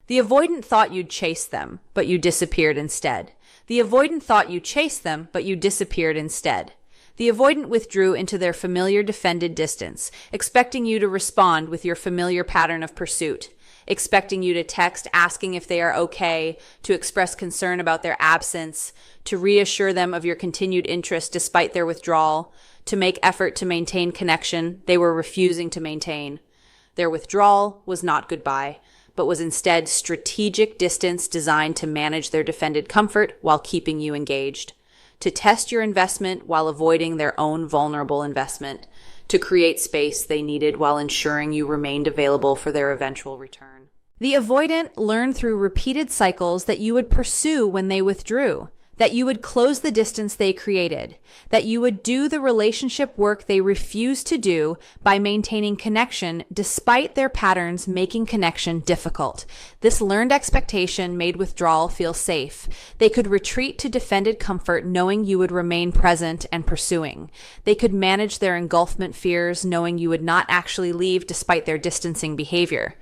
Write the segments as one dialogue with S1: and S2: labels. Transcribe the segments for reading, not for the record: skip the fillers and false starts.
S1: The avoidant thought you'd chase them, but you disappeared instead. The avoidant thought you chased them, but you disappeared instead. The avoidant withdrew into their familiar defended distance, expecting you to respond with your familiar pattern of pursuit, expecting you to text asking if they are okay, to express concern about their absence, to reassure them of your continued interest despite their withdrawal, to make effort to maintain connection they were refusing to maintain. Their withdrawal was not goodbye, but was instead strategic distance designed to manage their defended comfort while keeping you engaged, to test your investment while avoiding their own vulnerable investment, to create space they needed while ensuring you remained available for their eventual return. The avoidant learned through repeated cycles that you would pursue when they withdrew, that you would close the distance they created, that you would do the relationship work they refused to do by maintaining connection despite their patterns making connection difficult. This learned expectation made withdrawal feel safe. They could retreat to defended comfort knowing you would remain present and pursuing. They could manage their engulfment fears knowing you would not actually leave despite their distancing behavior.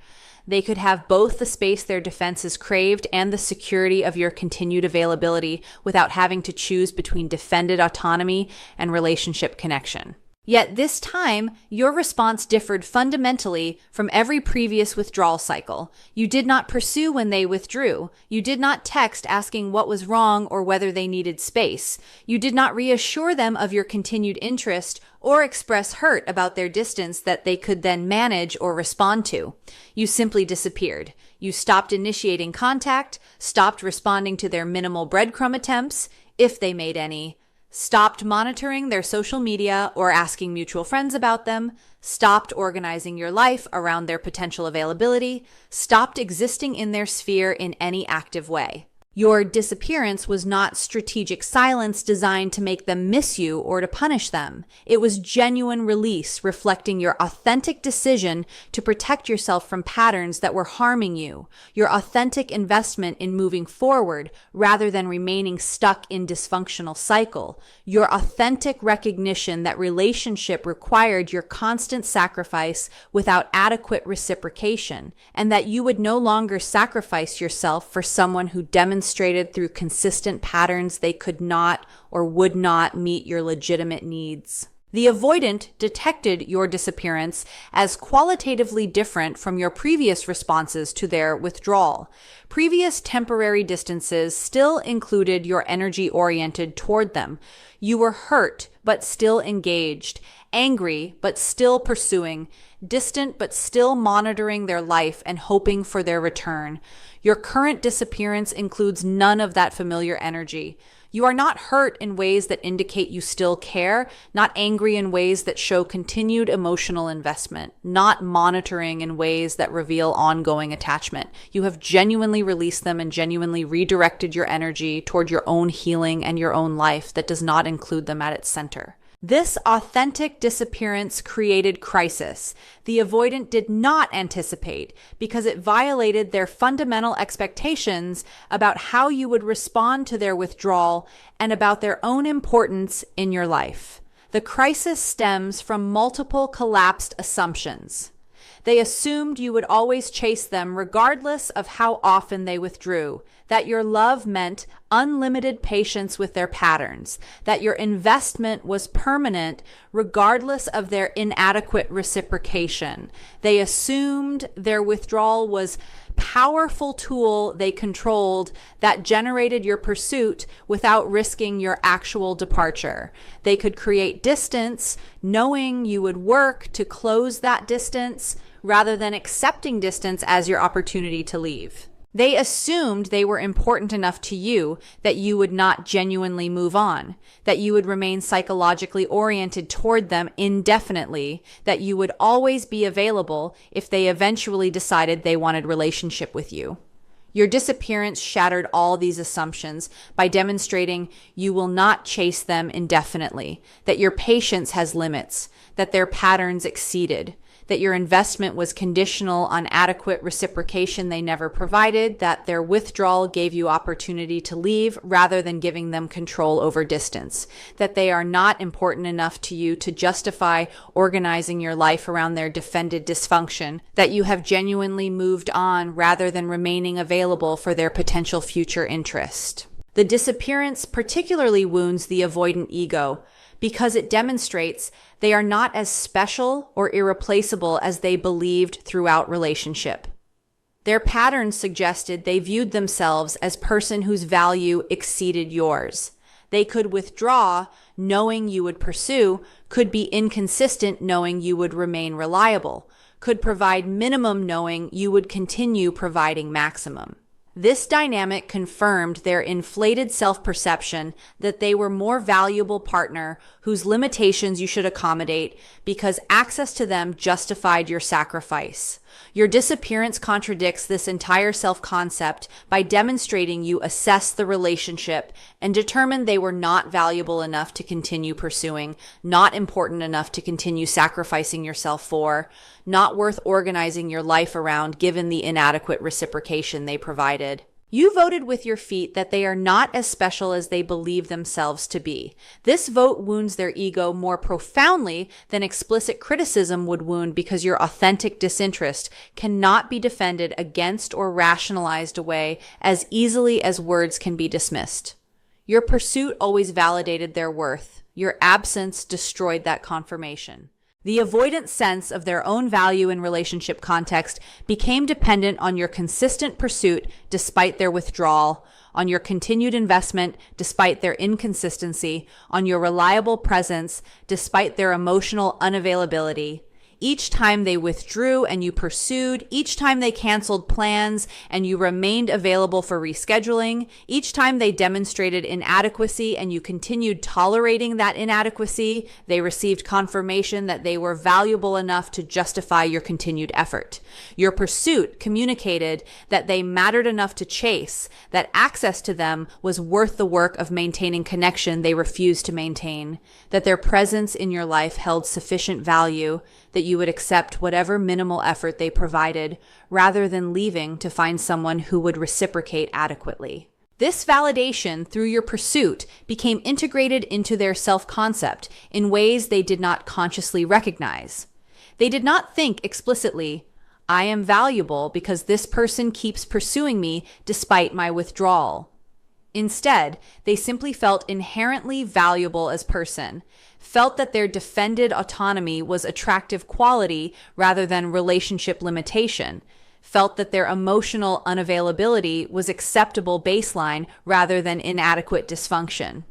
S1: They could have both the space their defenses craved and the security of your continued availability without having to choose between defended autonomy and relationship connection. Yet this time, your response differed fundamentally from every previous withdrawal cycle. You did not pursue when they withdrew. You did not text asking what was wrong or whether they needed space. You did not reassure them of your continued interest or express hurt about their distance that they could then manage or respond to. You simply disappeared. You stopped initiating contact, stopped responding to their minimal breadcrumb attempts, if they made any, stopped monitoring their social media or asking mutual friends about them, stopped organizing your life around their potential availability, stopped existing in their sphere in any active way. Your disappearance was not strategic silence designed to make them miss you or to punish them. It was genuine release, reflecting your authentic decision to protect yourself from patterns that were harming you, your authentic investment in moving forward rather than remaining stuck in dysfunctional cycle, your authentic recognition that relationship required your constant sacrifice without adequate reciprocation, and that you would no longer sacrifice yourself for someone who demonstrated through consistent patterns they could not or would not meet your legitimate needs. The avoidant detected your disappearance as qualitatively different from your previous responses to their withdrawal. Previous temporary distances still included your energy oriented toward them. You were hurt, but still engaged, angry, but still pursuing, distant, but still monitoring their life and hoping for their return. Your current disappearance includes none of that familiar energy. You are not hurt in ways that indicate you still care, not angry in ways that show continued emotional investment, not monitoring in ways that reveal ongoing attachment. You have genuinely released them and genuinely redirected your energy toward your own healing and your own life that does not include them at its center. This authentic disappearance created crisis the avoidant did not anticipate because it violated their fundamental expectations about how you would respond to their withdrawal and about their own importance in your life. The crisis stems from multiple collapsed assumptions. They assumed you would always chase them regardless of how often they withdrew, that your love meant unlimited patience with their patterns, that your investment was permanent regardless of their inadequate reciprocation. They assumed their withdrawal was powerful tool they controlled that generated your pursuit without risking your actual departure. They could create distance knowing you would work to close that distance rather than accepting distance as your opportunity to leave. They assumed they were important enough to you that you would not genuinely move on, that you would remain psychologically oriented toward them indefinitely, that you would always be available if they eventually decided they wanted relationship with you. Your disappearance shattered all these assumptions by demonstrating you will not chase them indefinitely, that your patience has limits, that their patterns exceeded, that your investment was conditional on adequate reciprocation they never provided, that their withdrawal gave you opportunity to leave rather than giving them control over distance, that they are not important enough to you to justify organizing your life around their defended dysfunction, that you have genuinely moved on rather than remaining available for their potential future interest. The disappearance particularly wounds the avoidant ego because it demonstrates they are not as special or irreplaceable as they believed throughout relationship. Their patterns suggested they viewed themselves as person whose value exceeded yours. They could withdraw knowing you would pursue, could be inconsistent knowing you would remain reliable, could provide minimum knowing you would continue providing maximum. This dynamic confirmed their inflated self-perception that they were more valuable partner whose limitations you should accommodate because access to them justified your sacrifice. Your disappearance contradicts this entire self-concept by demonstrating you assessed the relationship and determined they were not valuable enough to continue pursuing, not important enough to continue sacrificing yourself for, not worth organizing your life around given the inadequate reciprocation they provided. You voted with your feet that they are not as special as they believe themselves to be. This vote wounds their ego more profoundly than explicit criticism would wound because your authentic disinterest cannot be defended against or rationalized away as easily as words can be dismissed. Your pursuit always validated their worth. Your absence destroyed that confirmation. The avoidant sense of their own value in relationship context became dependent on your consistent pursuit despite their withdrawal, on your continued investment despite their inconsistency, on your reliable presence despite their emotional unavailability. Each time they withdrew and you pursued, each time they canceled plans and you remained available for rescheduling, each time they demonstrated inadequacy and you continued tolerating that inadequacy, they received confirmation that they were valuable enough to justify your continued effort. Your pursuit communicated that they mattered enough to chase, that access to them was worth the work of maintaining connection they refused to maintain, that their presence in your life held sufficient value, that you would accept whatever minimal effort they provided rather than leaving to find someone who would reciprocate adequately. This validation through your pursuit became integrated into their self-concept in ways they did not consciously recognize. They did not think explicitly, I am valuable because this person keeps pursuing me despite my withdrawal. Instead, they simply felt inherently valuable as person, felt that their defended autonomy was attractive quality rather than relationship limitation, felt that their emotional unavailability was acceptable baseline rather than inadequate dysfunction.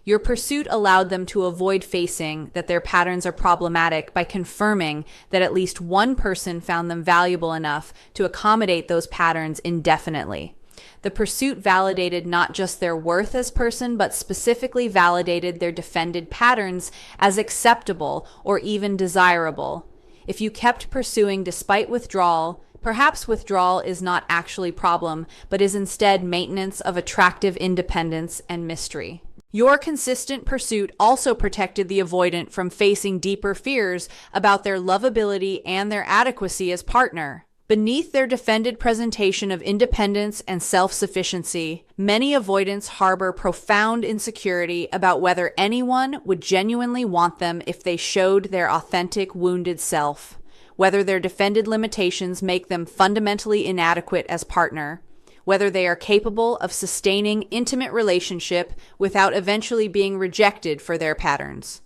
S1: Your pursuit allowed them to avoid facing that their patterns are problematic by confirming that at least one person found them valuable enough to accommodate those patterns indefinitely. The pursuit validated not just their worth as person, but specifically validated their defended patterns as acceptable or even desirable. If you kept pursuing despite withdrawal, perhaps withdrawal is not actually problem, but is instead maintenance of attractive independence and mystery. Your consistent pursuit also protected the avoidant from facing deeper fears about their lovability and their adequacy as partner. Beneath their defended presentation of independence and self-sufficiency, many avoidants harbor profound insecurity about whether anyone would genuinely want them if they showed their authentic, wounded self, whether their defended limitations make them fundamentally inadequate as partner, whether they are capable of sustaining intimate relationship without eventually being rejected for their patterns.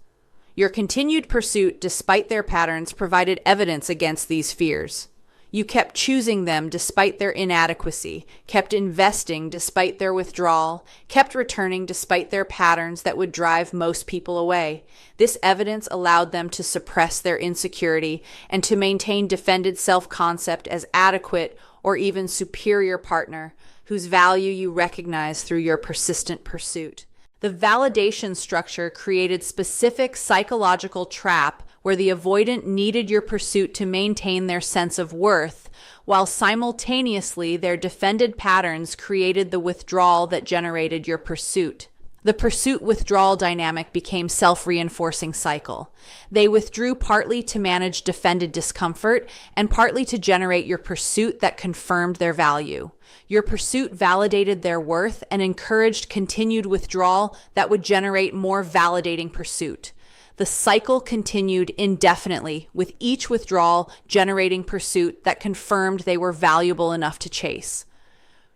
S1: Your continued pursuit despite their patterns provided evidence against these fears. You kept choosing them despite their inadequacy, kept investing despite their withdrawal, kept returning despite their patterns that would drive most people away. This evidence allowed them to suppress their insecurity and to maintain defended self-concept as adequate or even superior partner, whose value you recognize through your persistent pursuit. The validation structure created specific psychological trap where the avoidant needed your pursuit to maintain their sense of worth, while simultaneously their defended patterns created the withdrawal that generated your pursuit. The pursuit-withdrawal dynamic became self-reinforcing cycle. They withdrew partly to manage defended discomfort and partly to generate your pursuit that confirmed their value. Your pursuit validated their worth and encouraged continued withdrawal that would generate more validating pursuit. The cycle continued indefinitely, with each withdrawal generating pursuit that confirmed they were valuable enough to chase.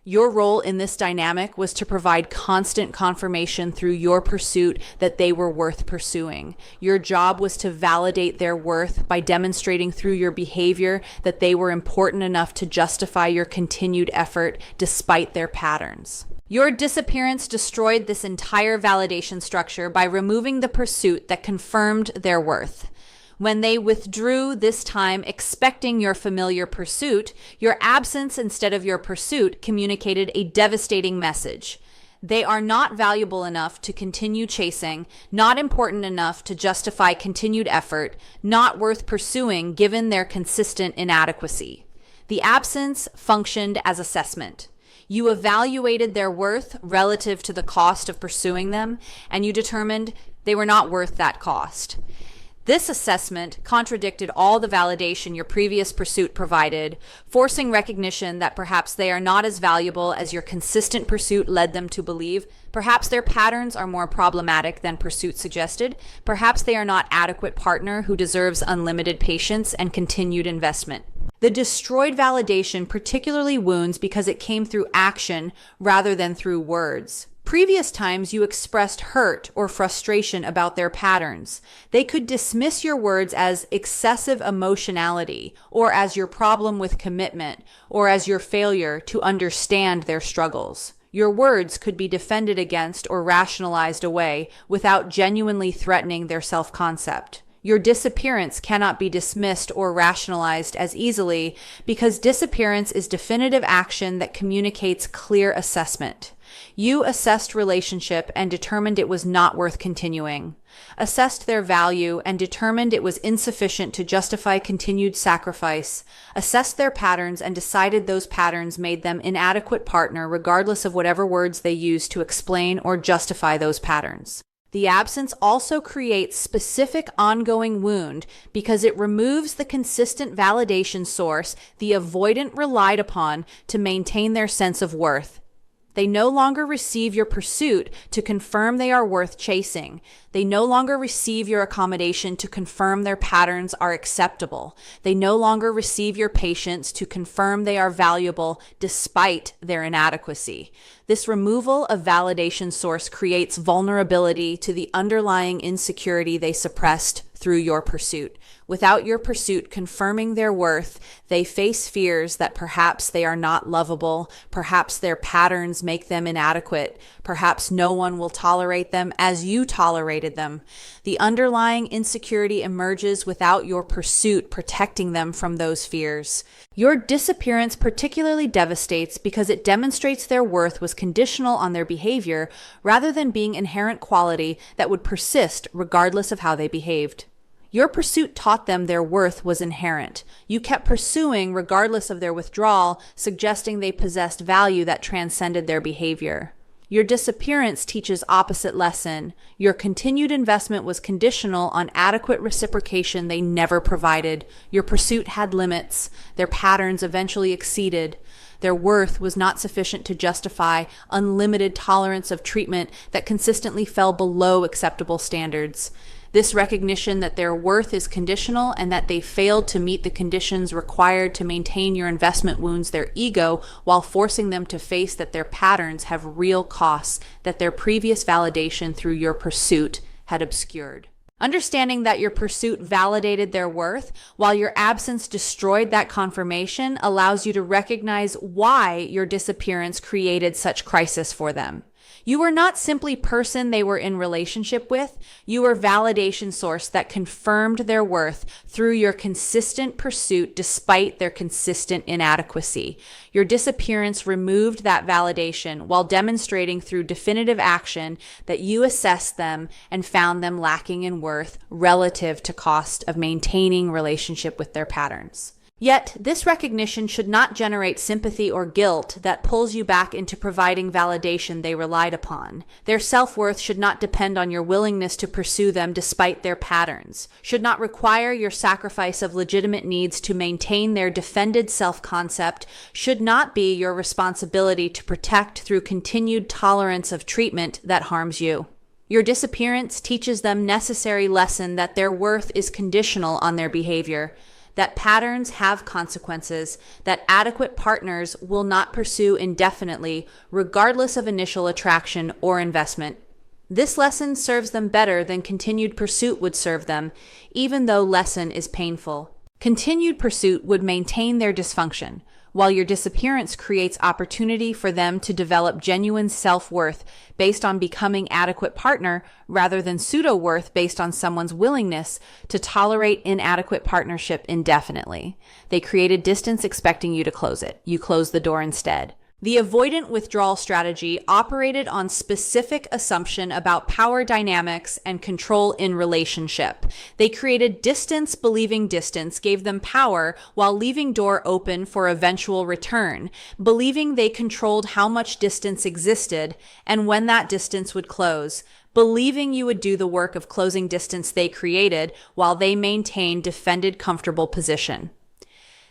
S1: Your role in this dynamic was to provide constant confirmation through your pursuit that they were worth pursuing. Your job was to validate their worth by demonstrating through your behavior that they were important enough to justify your continued effort despite their patterns. Your disappearance destroyed this entire validation structure by removing the pursuit that confirmed their worth. When they withdrew this time expecting your familiar pursuit, your absence instead of your pursuit communicated a devastating message. They are not valuable enough to continue chasing, not important enough to justify continued effort, not worth pursuing given their consistent inadequacy. The absence functioned as assessment. You evaluated their worth relative to the cost of pursuing them, and you determined they were not worth that cost. This assessment contradicted all the validation your previous pursuit provided, forcing recognition that perhaps they are not as valuable as your consistent pursuit led them to believe. Perhaps their patterns are more problematic than pursuit suggested. Perhaps they are not an adequate partner who deserves unlimited patience and continued investment. The destroyed validation particularly wounds because it came through action rather than through words. Previous times you expressed hurt or frustration about their patterns. They could dismiss your words as excessive emotionality, or as your problem with commitment, or as your failure to understand their struggles. Your words could be defended against or rationalized away without genuinely threatening their self-concept. Your disappearance cannot be dismissed or rationalized as easily because disappearance is definitive action that communicates clear assessment. You assessed relationship and determined it was not worth continuing, assessed their value and determined it was insufficient to justify continued sacrifice, assessed their patterns and decided those patterns made them inadequate partner regardless of whatever words they used to explain or justify those patterns. The absence also creates specific ongoing wound because it removes the consistent validation source the avoidant relied upon to maintain their sense of worth. They no longer receive your pursuit to confirm they are worth chasing. They no longer receive your accommodation to confirm their patterns are acceptable. They no longer receive your patience to confirm they are valuable despite their inadequacy. This removal of validation source creates vulnerability to the underlying insecurity they suppressed through your pursuit. Without your pursuit confirming their worth, they face fears that perhaps they are not lovable, perhaps their patterns make them inadequate, perhaps no one will tolerate them as you tolerated them. The underlying insecurity emerges without your pursuit protecting them from those fears. Your disappearance particularly devastates because it demonstrates their worth was conditional on their behavior rather than being inherent quality that would persist regardless of how they behaved. Your pursuit taught them their worth was inherent. You kept pursuing regardless of their withdrawal, suggesting they possessed value that transcended their behavior. Your disappearance teaches opposite lesson. Your continued investment was conditional on adequate reciprocation they never provided. Your pursuit had limits. Their patterns eventually exceeded. Their worth was not sufficient to justify unlimited tolerance of treatment that consistently fell below acceptable standards. This recognition that their worth is conditional and that they failed to meet the conditions required to maintain your investment wounds their ego while forcing them to face that their patterns have real costs that their previous validation through your pursuit had obscured. Understanding that your pursuit validated their worth while your absence destroyed that confirmation allows you to recognize why your disappearance created such crisis for them. You were not simply person they were in relationship with. You were validation source that confirmed their worth through your consistent pursuit despite their consistent inadequacy. Your disappearance removed that validation while demonstrating through definitive action that you assessed them and found them lacking in worth relative to cost of maintaining relationship with their patterns. Yet, this recognition should not generate sympathy or guilt that pulls you back into providing validation they relied upon. Their self-worth should not depend on your willingness to pursue them despite their patterns, should not require your sacrifice of legitimate needs to maintain their defended self-concept, should not be your responsibility to protect through continued tolerance of treatment that harms you. Your disappearance teaches them necessary lesson that their worth is conditional on their behavior, that patterns have consequences, that adequate partners will not pursue indefinitely, regardless of initial attraction or investment. This lesson serves them better than continued pursuit would serve them, even though lesson is painful. Continued pursuit would maintain their dysfunction, while your disappearance creates opportunity for them to develop genuine self-worth based on becoming adequate partner rather than pseudo-worth based on someone's willingness to tolerate inadequate partnership indefinitely. They created distance expecting you to close it. You closed the door instead. The avoidant withdrawal strategy operated on specific assumption about power dynamics and control in relationship. They created distance believing distance gave them power while leaving door open for eventual return, believing they controlled how much distance existed and when that distance would close, believing you would do the work of closing distance they created while they maintained defended comfortable position.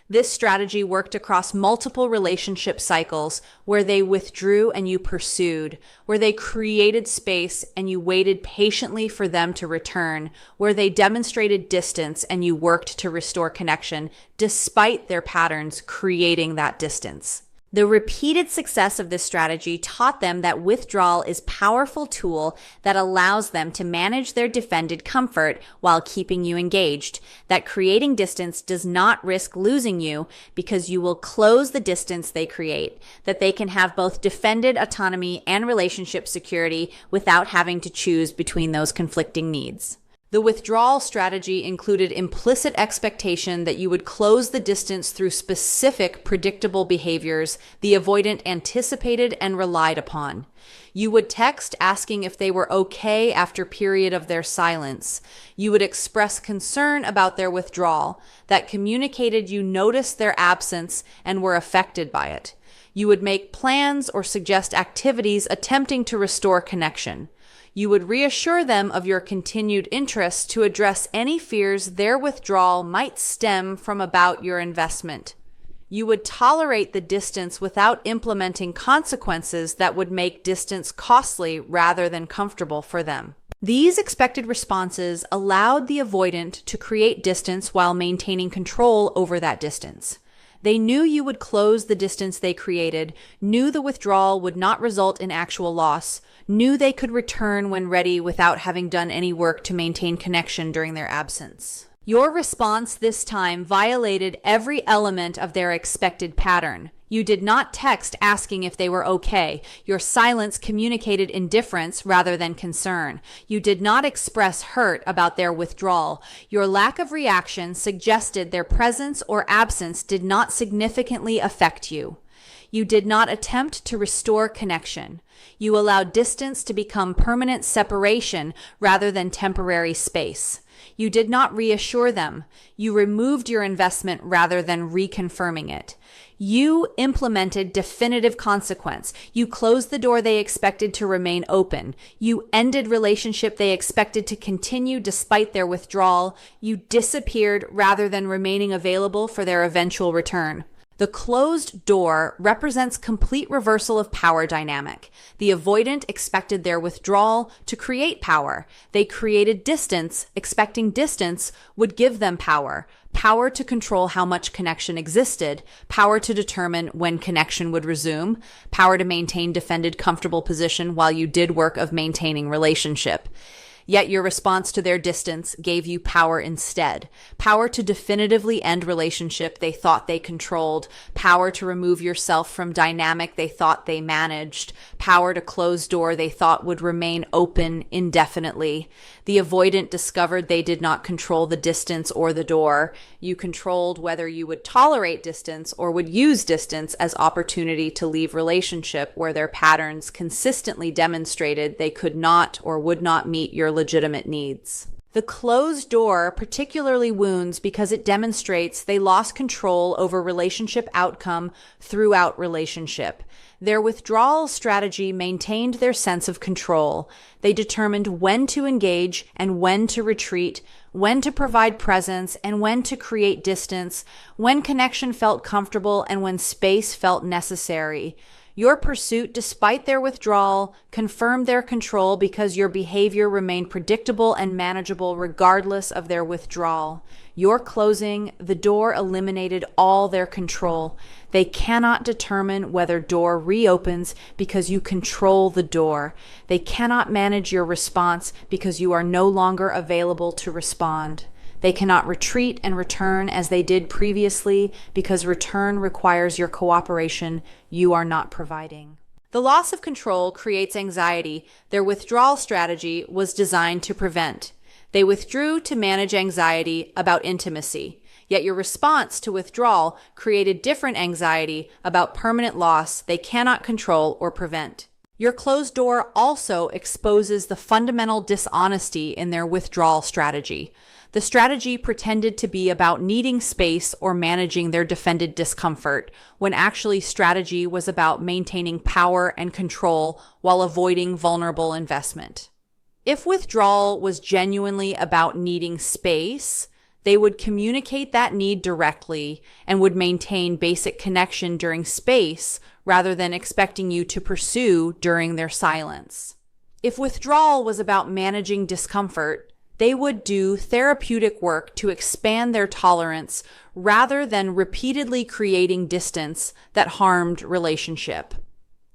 S1: This strategy worked across multiple relationship cycles where they withdrew and you pursued, where they created space and you waited patiently for them to return, where they demonstrated distance and you worked to restore connection despite their patterns creating that distance. The repeated success of this strategy taught them that withdrawal is a powerful tool that allows them to manage their defended comfort while keeping you engaged, that creating distance does not risk losing you because you will close the distance they create, that they can have both defended autonomy and relationship security without having to choose between those conflicting needs. The withdrawal strategy included implicit expectation that you would close the distance through specific predictable behaviors the avoidant anticipated and relied upon. You would text asking if they were okay after period of their silence. You would express concern about their withdrawal that communicated you noticed their absence and were affected by it. You would make plans or suggest activities attempting to restore connection. You would reassure them of your continued interest to address any fears their withdrawal might stem from about your investment. You would tolerate the distance without implementing consequences that would make distance costly rather than comfortable for them. These expected responses allowed the avoidant to create distance while maintaining control over that distance. They knew you would close the distance they created, knew the withdrawal would not result in actual loss, knew they could return when ready without having done any work to maintain connection during their absence. Your response this time violated every element of their expected pattern. You did not text asking if they were okay. Your silence communicated indifference rather than concern. You did not express hurt about their withdrawal. Your lack of reaction suggested their presence or absence did not significantly affect you. You did not attempt to restore connection. You allowed distance to become permanent separation rather than temporary space. You did not reassure them. You removed your investment rather than reconfirming it. You implemented definitive consequence. You closed the door they expected to remain open. You ended relationship they expected to continue despite their withdrawal. You disappeared rather than remaining available for their eventual return. The closed door represents complete reversal of power dynamic. The avoidant expected their withdrawal to create power. They created distance, expecting distance would give them power. Power to control how much connection existed, power to determine when connection would resume, power to maintain defended comfortable position while you did work of maintaining relationship. Yet your response to their distance gave you power instead. Power to definitively end relationship they thought they controlled. Power to remove yourself from dynamic they thought they managed. Power to close door they thought would remain open indefinitely. The avoidant discovered they did not control the distance or the door. You controlled whether you would tolerate distance or would use distance as opportunity to leave relationship where their patterns consistently demonstrated they could not or would not meet your legitimate needs. The closed door particularly wounds because it demonstrates they lost control over relationship outcome throughout relationship. Their withdrawal strategy maintained their sense of control. They determined when to engage and when to retreat, when to provide presence and when to create distance, when connection felt comfortable and when space felt necessary. Your pursuit, despite their withdrawal, confirmed their control because your behavior remained predictable and manageable regardless of their withdrawal. Your closing the door eliminated all their control. They cannot determine whether door reopens because you control the door. They cannot manage your response because you are no longer available to respond. They cannot retreat and return as they did previously because return requires your cooperation you are not providing. The loss of control creates anxiety their withdrawal strategy was designed to prevent. They withdrew to manage anxiety about intimacy, yet your response to withdrawal created different anxiety about permanent loss they cannot control or prevent. Your closed door also exposes the fundamental dishonesty in their withdrawal strategy. The strategy pretended to be about needing space or managing their defended discomfort, when actually strategy was about maintaining power and control while avoiding vulnerable investment. If withdrawal was genuinely about needing space, they would communicate that need directly and would maintain basic connection during space rather than expecting you to pursue during their silence. If withdrawal was about managing discomfort, they would do therapeutic work to expand their tolerance rather than repeatedly creating distance that harmed relationship.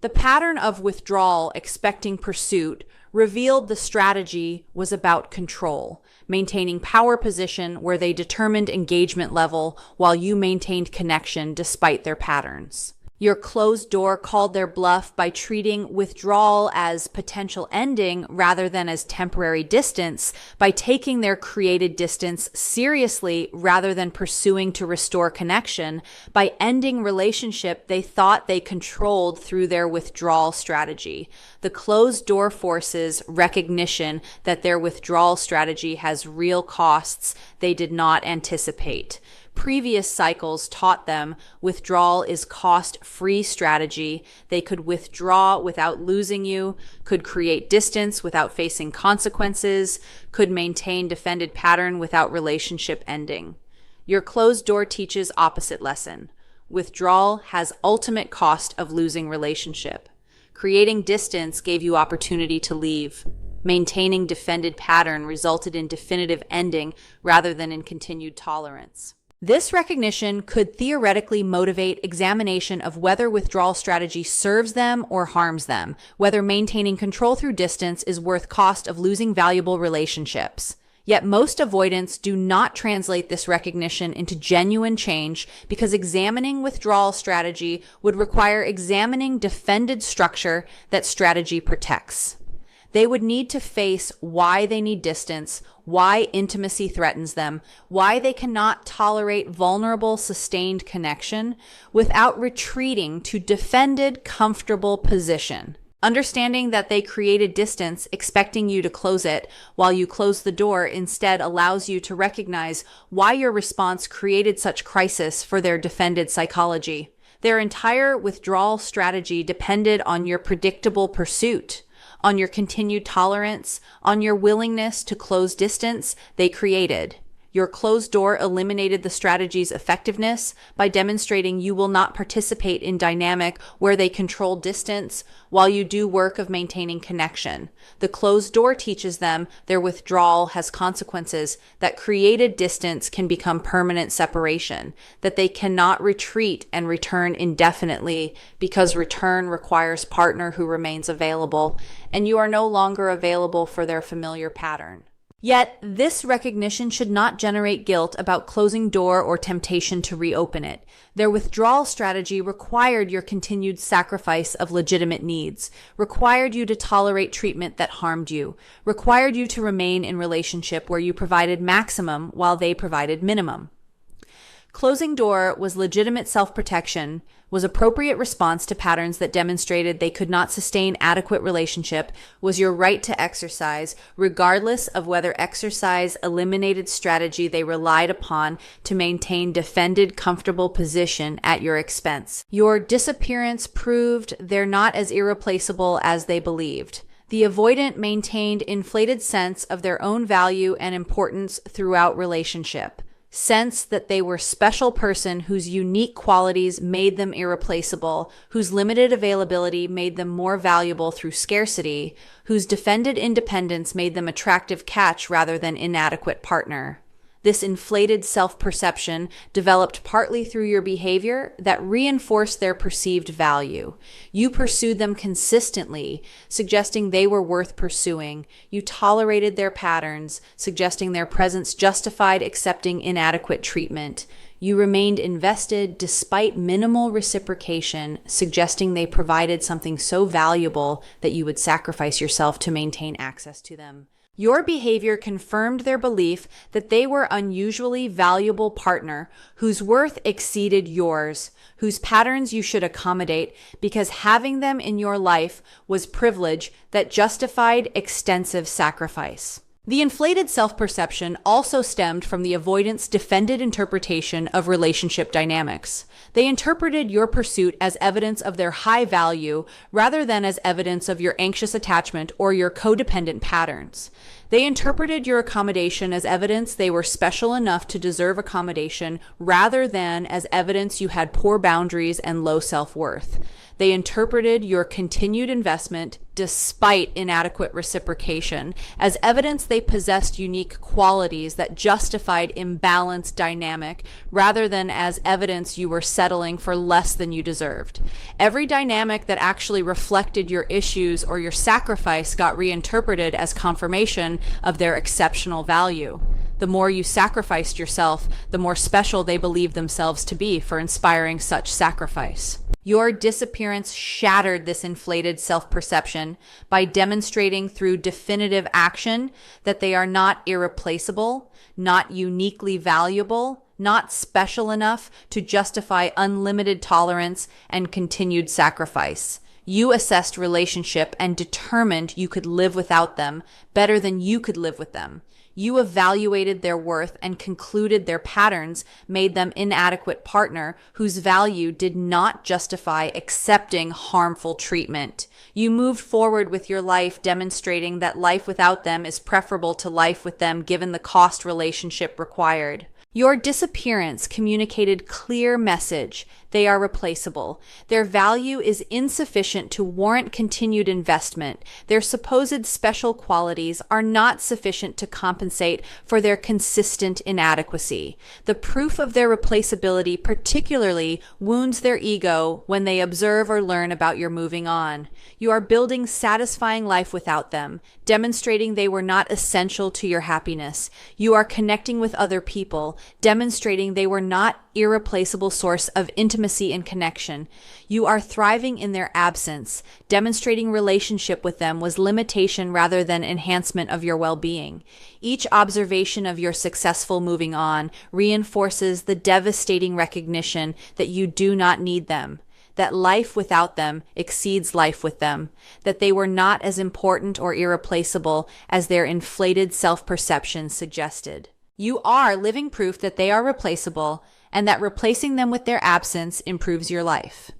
S1: The pattern of withdrawal expecting pursuit revealed the strategy was about control, maintaining power position where they determined engagement level while you maintained connection despite their patterns. Your closed door called their bluff by treating withdrawal as potential ending rather than as temporary distance, by taking their created distance seriously rather than pursuing to restore connection, by ending relationship they thought they controlled through their withdrawal strategy. The closed door forces recognition that their withdrawal strategy has real costs they did not anticipate. Previous cycles taught them withdrawal is cost-free strategy. They could withdraw without losing you, could create distance without facing consequences, could maintain defended pattern without relationship ending. Your closed door teaches opposite lesson. Withdrawal has ultimate cost of losing relationship. Creating distance gave you opportunity to leave. Maintaining defended pattern resulted in definitive ending rather than in continued tolerance. This recognition could theoretically motivate examination of whether withdrawal strategy serves them or harms them, whether maintaining control through distance is worth cost of losing valuable relationships. Yet most avoidants do not translate this recognition into genuine change because examining withdrawal strategy would require examining defended structure that strategy protects. They would need to face why they need distance, why intimacy threatens them, why they cannot tolerate vulnerable, sustained connection without retreating to defended, comfortable position. Understanding that they created distance, expecting you to close it while you close the door instead allows you to recognize why your response created such crisis for their defended psychology. Their entire withdrawal strategy depended on your predictable pursuit, on your continued tolerance, on your willingness to close distance they created. Your closed door eliminated the strategy's effectiveness by demonstrating you will not participate in dynamic where they control distance while you do work of maintaining connection. The closed door teaches them their withdrawal has consequences, that created distance can become permanent separation, that they cannot retreat and return indefinitely because return requires partner who remains available, and you are no longer available for their familiar pattern. Yet, this recognition should not generate guilt about closing door or temptation to reopen it. Their withdrawal strategy required your continued sacrifice of legitimate needs, required you to tolerate treatment that harmed you, required you to remain in relationship where you provided maximum while they provided minimum. Closing door was legitimate self-protection, was appropriate response to patterns that demonstrated they could not sustain adequate relationship, was your right to exercise, regardless of whether exercise eliminated strategy they relied upon to maintain defended comfortable position at your expense. Your disappearance proved they're not as irreplaceable as they believed. The avoidant maintained inflated sense of their own value and importance throughout relationship. Sense that they were special person whose unique qualities made them irreplaceable, whose limited availability made them more valuable through scarcity, whose defended independence made them attractive catch rather than inadequate partner. This inflated self-perception developed partly through your behavior that reinforced their perceived value. You pursued them consistently, suggesting they were worth pursuing. You tolerated their patterns, suggesting their presence justified accepting inadequate treatment. You remained invested despite minimal reciprocation, suggesting they provided something so valuable that you would sacrifice yourself to maintain access to them. Your behavior confirmed their belief that they were an unusually valuable partner whose worth exceeded yours, whose patterns you should accommodate because having them in your life was privilege that justified extensive sacrifice. The inflated self-perception also stemmed from the avoidant's defended interpretation of relationship dynamics. They interpreted your pursuit as evidence of their high value rather than as evidence of your anxious attachment or your codependent patterns. They interpreted your accommodation as evidence they were special enough to deserve accommodation rather than as evidence you had poor boundaries and low self-worth. They interpreted your continued investment, despite inadequate reciprocation, as evidence they possessed unique qualities that justified imbalanced dynamic rather than as evidence you were settling for less than you deserved. Every dynamic that actually reflected your issues or your sacrifice got reinterpreted as confirmation of their exceptional value. The more you sacrificed yourself, the more special they believed themselves to be for inspiring such sacrifice. Your disappearance shattered this inflated self-perception by demonstrating through definitive action that they are not irreplaceable, not uniquely valuable, not special enough to justify unlimited tolerance and continued sacrifice. You assessed relationship and determined you could live without them better than you could live with them. You evaluated their worth and concluded their patterns made them inadequate partner whose value did not justify accepting harmful treatment. You moved forward with your life demonstrating that life without them is preferable to life with them given the cost relationship required. Your disappearance communicated clear message. They are replaceable. Their value is insufficient to warrant continued investment. Their supposed special qualities are not sufficient to compensate for their consistent inadequacy. The proof of their replaceability particularly wounds their ego when they observe or learn about your moving on. You are building satisfying life without them, demonstrating they were not essential to your happiness. You are connecting with other people, demonstrating they were not irreplaceable source of intimacy and connection. You are thriving in their absence, demonstrating relationship with them was limitation rather than enhancement of your well-being. Each observation of your successful moving on reinforces the devastating recognition that you do not need them, that life without them exceeds life with them, that they were not as important or irreplaceable as their inflated self-perception suggested. You are living proof that they are replaceable and that replacing them with their absence improves your life.